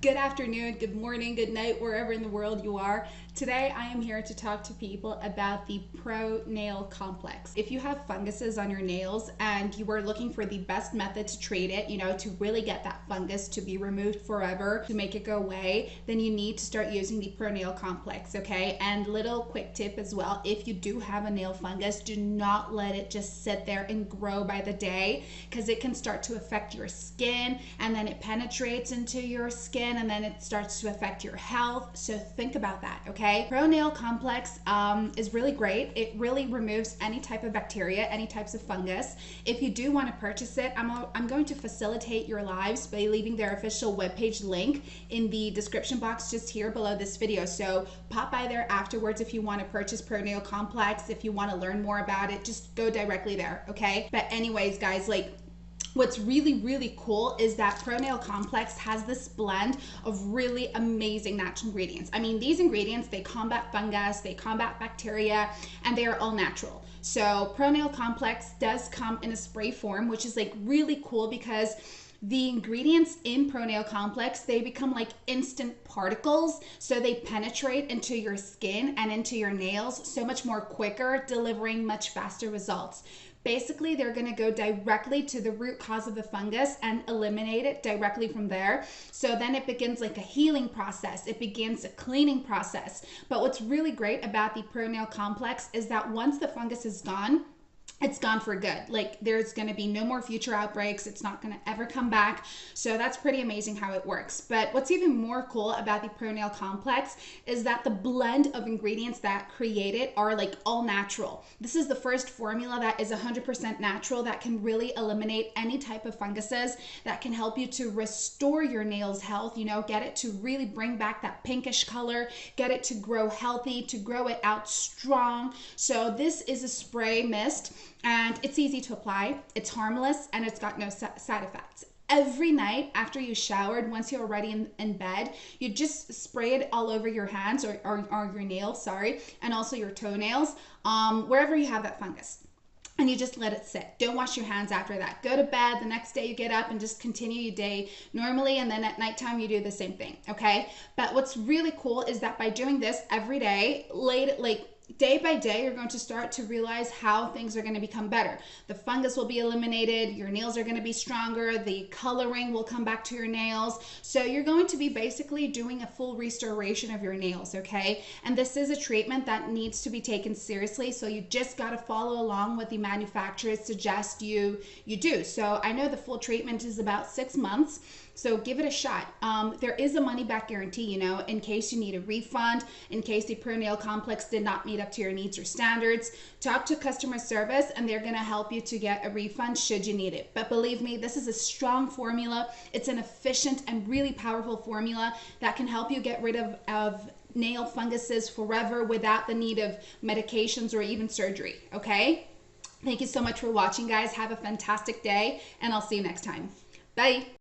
Good afternoon, good morning, good night, wherever in the world you are. Today I am here to talk to people about the ProNail Complex. If you have funguses on your nails and you are looking for the best method to treat it, to really get that fungus to be removed forever, to make it go away, then you need to start using the ProNail Complex, okay? And little quick tip as well, if you do have a nail fungus, do not let it just sit there and grow by the day, because it can start to affect your skin, and then it penetrates into your skin, and then it starts to affect your health. So think about that, okay? ProNail Complex is really great. It really removes any type of bacteria, any types of fungus. If you do want to purchase it, I'm going to facilitate your lives by leaving their official webpage link in the description box just here below this video. So pop by there afterwards if you want to purchase ProNail Complex. If you want to learn more about it, just go directly there, okay? But anyways, guys, what's really cool is that ProNail Complex has this blend of really amazing natural ingredients. I mean, these ingredients, they combat fungus, they combat bacteria, and they are all natural. So ProNail Complex does come in a spray form, which is really cool because the ingredients in ProNail Complex, they become like instant particles, so they penetrate into your skin and into your nails so much more quicker, delivering much faster results. Basically, they're going to go directly to the root cause of the fungus and eliminate it directly from there. So then it begins like a healing process. It begins a cleaning process. But what's really great about the ProNail Complex is that once the fungus is gone, it's gone for good. There's going to be no more future outbreaks. It's not going to ever come back. So that's pretty amazing how it works. But what's even more cool about the ProNail Complex is that the blend of ingredients that create it are all natural. This is the first formula that is 100% natural, that can really eliminate any type of funguses, that can help you to restore your nails' health, get it to really bring back that pinkish color, get it to grow healthy, to grow it out strong. So this is a spray mist, and it's easy to apply, it's harmless, and it's got no side effects. Every night after you showered, once you're already in bed, you just spray it all over your hands or your nails, and also your toenails, wherever you have that fungus. And you just let it sit. Don't wash your hands after that. Go to bed. The next day you get up and just continue your day normally, and then at nighttime you do the same thing, okay? But what's really cool is that by doing this every day, day by day, you're going to start to realize how things are going to become better. The fungus will be eliminated, your nails are going to be stronger, the coloring will come back to your nails. So you're going to be basically doing a full restoration of your nails, okay? And this is a treatment that needs to be taken seriously, so you just got to follow along what the manufacturers suggest you do. So I know the full treatment is about 6 months. So give it a shot. There is a money back guarantee, in case you need a refund, in case the ProNail Complex did not meet up to your needs or standards. Talk to customer service and they're going to help you to get a refund should you need it. But believe me, this is a strong formula. It's an efficient and really powerful formula that can help you get rid of nail funguses forever without the need of medications or even surgery, okay? Thank you so much for watching, guys. Have a fantastic day, and I'll see you next time. Bye.